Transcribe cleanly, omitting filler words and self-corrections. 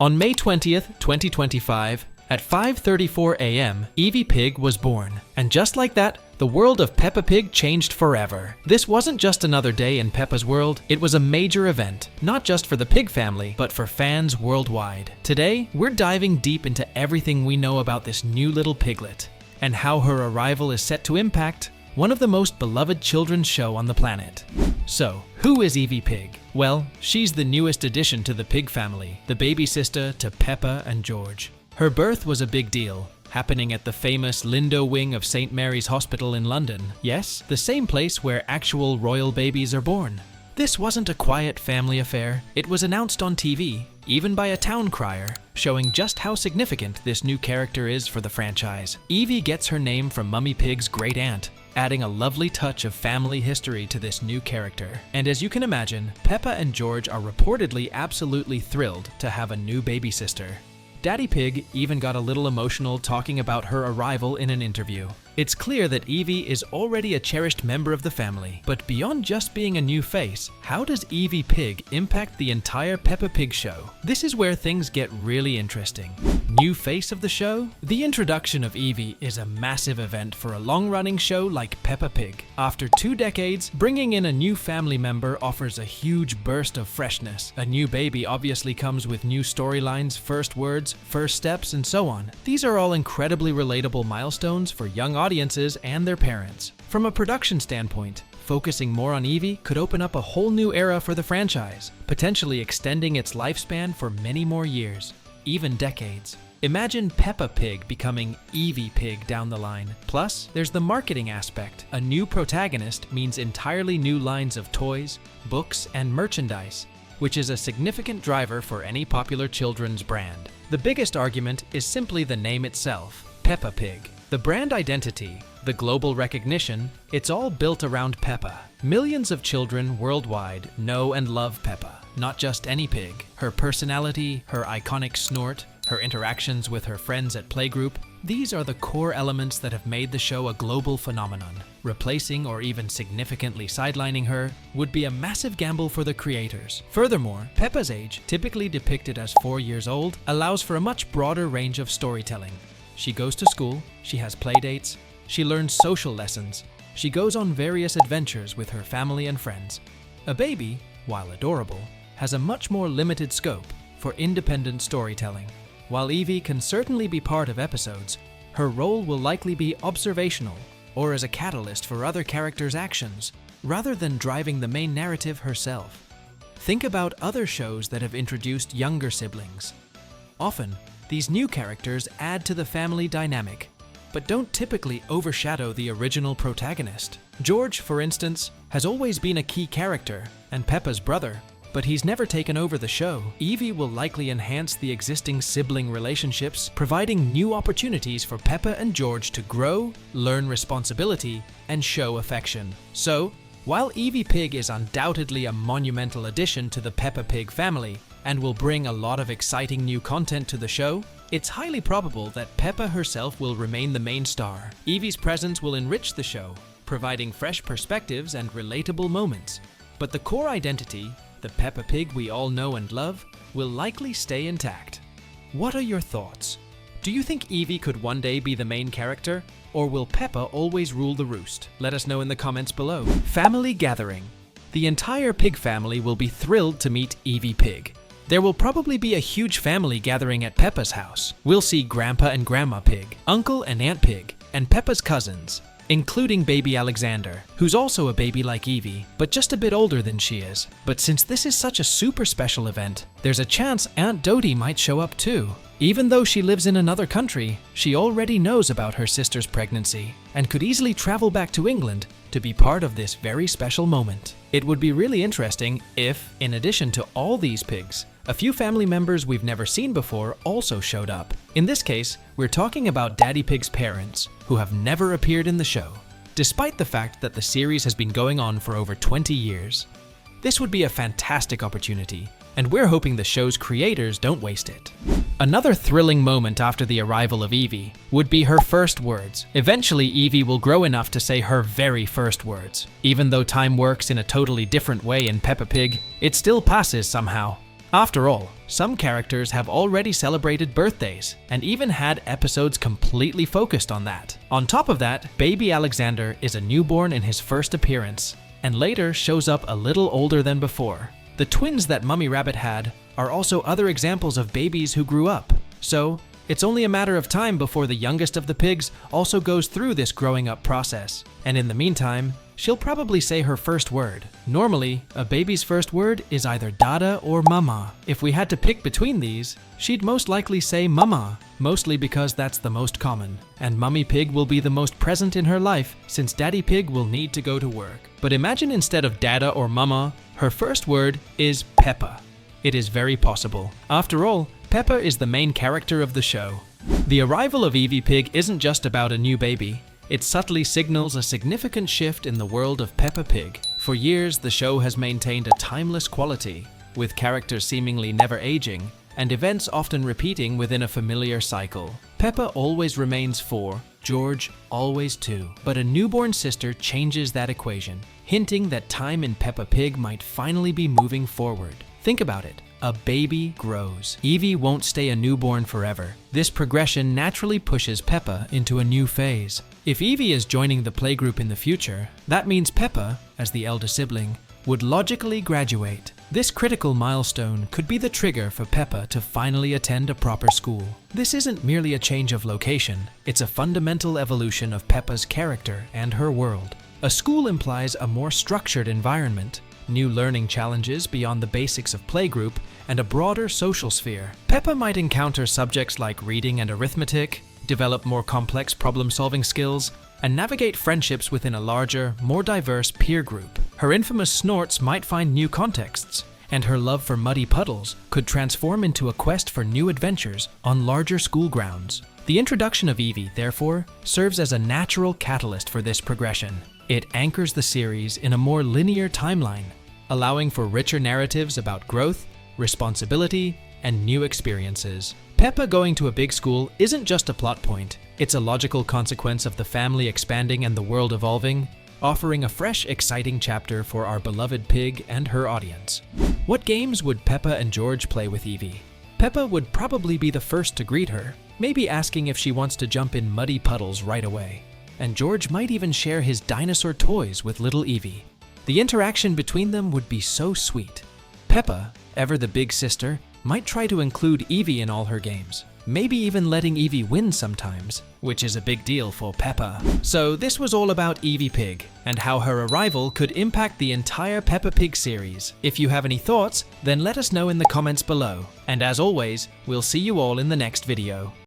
On May 20th, 2025, at 5:34 a.m., Evie Pig was born. And just like that, the world of Peppa Pig changed forever. This wasn't just another day in Peppa's world, it was a major event, not just for the pig family, but for fans worldwide. Today, we're diving deep into everything we know about this new little piglet, and how her arrival is set to impact one of the most beloved children's show on the planet. So, who is Evie Pig? Well, she's the newest addition to the pig family, the baby sister to Peppa and George. Her birth was a big deal, happening at the famous Lindo wing of St. Mary's Hospital in London. Yes, the same place where actual royal babies are born. This wasn't a quiet family affair. It was announced on TV, even by a town crier, showing just how significant this new character is for the franchise. Evie gets her name from Mummy Pig's great aunt, adding a lovely touch of family history to this new character. And as you can imagine, Peppa and George are reportedly absolutely thrilled to have a new baby sister. Daddy Pig even got a little emotional talking about her arrival in an interview. It's clear that Evie is already a cherished member of the family, but beyond just being a new face, how does Evie Pig impact the entire Peppa Pig show? This is where things get really interesting. New face of the show? The introduction of Evie is a massive event for a long-running show like Peppa Pig. After 2 decades, bringing in a new family member offers a huge burst of freshness. A new baby obviously comes with new storylines, first words, first steps, and so on. These are all incredibly relatable milestones for young audiences and their parents. From a production standpoint, focusing more on Evie could open up a whole new era for the franchise, potentially extending its lifespan for many more years, even decades. Imagine Peppa Pig becoming Evie Pig down the line. Plus, there's the marketing aspect. A new protagonist means entirely new lines of toys, books, and merchandise, which is a significant driver for any popular children's brand. The biggest argument is simply the name itself, Peppa Pig. The brand identity, the global recognition, it's all built around Peppa. Millions of children worldwide know and love Peppa, not just any pig. Her personality, her iconic snort, her interactions with her friends at playgroup, these are the core elements that have made the show a global phenomenon. Replacing or even significantly sidelining her would be a massive gamble for the creators. Furthermore, Peppa's age, typically depicted as 4 years old, allows for a much broader range of storytelling. She goes to school, she has playdates, she learns social lessons, she goes on various adventures with her family and friends. A baby, while adorable, has a much more limited scope for independent storytelling. While Evie can certainly be part of episodes, her role will likely be observational or as a catalyst for other characters' actions, rather than driving the main narrative herself. Think about other shows that have introduced younger siblings. Often, these new characters add to the family dynamic, but don't typically overshadow the original protagonist. George, for instance, has always been a key character, and Peppa's brother, but he's never taken over the show. Evie will likely enhance the existing sibling relationships, providing new opportunities for Peppa and George to grow, learn responsibility, and show affection. So, while Evie Pig is undoubtedly a monumental addition to the Peppa Pig family, and will bring a lot of exciting new content to the show, it's highly probable that Peppa herself will remain the main star. Evie's presence will enrich the show, providing fresh perspectives and relatable moments. But the core identity, the Peppa Pig we all know and love, will likely stay intact. What are your thoughts? Do you think Evie could one day be the main character, or will Peppa always rule the roost? Let us know in the comments below. Family gathering. The entire pig family will be thrilled to meet Evie Pig. There will probably be a huge family gathering at Peppa's house. We'll see Grandpa and Grandma Pig, Uncle and Aunt Pig, and Peppa's cousins, including baby Alexander, who's also a baby like Evie, but just a bit older than she is. But since this is such a super special event, there's a chance Aunt Dodie might show up too. Even though she lives in another country, she already knows about her sister's pregnancy and could easily travel back to England to be part of this very special moment. It would be really interesting if, in addition to all these pigs, a few family members we've never seen before also showed up. In this case, we're talking about Daddy Pig's parents, who have never appeared in the show, despite the fact that the series has been going on for over 20 years. This would be a fantastic opportunity, and we're hoping the show's creators don't waste it. Another thrilling moment after the arrival of Evie would be her first words. Eventually, Evie will grow enough to say her very first words. Even though time works in a totally different way in Peppa Pig, it still passes somehow. After all, some characters have already celebrated birthdays and even had episodes completely focused on that. On top of that, baby Alexander is a newborn in his first appearance, and later shows up a little older than before. The twins that Mummy Rabbit had are also other examples of babies who grew up. So, it's only a matter of time before the youngest of the pigs also goes through this growing up process. And in the meantime, she'll probably say her first word. Normally, a baby's first word is either Dada or Mama. If we had to pick between these, she'd most likely say Mama, mostly because that's the most common. And Mummy Pig will be the most present in her life since Daddy Pig will need to go to work. But imagine instead of Dada or Mama, her first word is Peppa. It is very possible. After all, Peppa is the main character of the show. The arrival of Evie Pig isn't just about a new baby. It subtly signals a significant shift in the world of Peppa Pig. For years, the show has maintained a timeless quality, with characters seemingly never aging, and events often repeating within a familiar cycle. Peppa always remains 4, George always 2. But a newborn sister changes that equation, hinting that time in Peppa Pig might finally be moving forward. Think about it. A baby grows. Evie won't stay a newborn forever. This progression naturally pushes Peppa into a new phase. If Evie is joining the playgroup in the future, that means Peppa, as the elder sibling, would logically graduate. This critical milestone could be the trigger for Peppa to finally attend a proper school. This isn't merely a change of location, it's a fundamental evolution of Peppa's character and her world. A school implies a more structured environment, new learning challenges beyond the basics of playgroup, and a broader social sphere. Peppa might encounter subjects like reading and arithmetic, develop more complex problem-solving skills, and navigate friendships within a larger, more diverse peer group. Her infamous snorts might find new contexts, and her love for muddy puddles could transform into a quest for new adventures on larger school grounds. The introduction of Evie, therefore, serves as a natural catalyst for this progression. It anchors the series in a more linear timeline, allowing for richer narratives about growth, responsibility, and new experiences. Peppa going to a big school isn't just a plot point, it's a logical consequence of the family expanding and the world evolving, offering a fresh, exciting chapter for our beloved pig and her audience. What games would Peppa and George play with Evie? Peppa would probably be the first to greet her, maybe asking if she wants to jump in muddy puddles right away. And George might even share his dinosaur toys with little Evie. The interaction between them would be so sweet. Peppa, ever the big sister, might try to include Evie in all her games, maybe even letting Evie win sometimes, which is a big deal for Peppa. So this was all about Evie Pig, and how her arrival could impact the entire Peppa Pig series. If you have any thoughts, then let us know in the comments below. And as always, we'll see you all in the next video.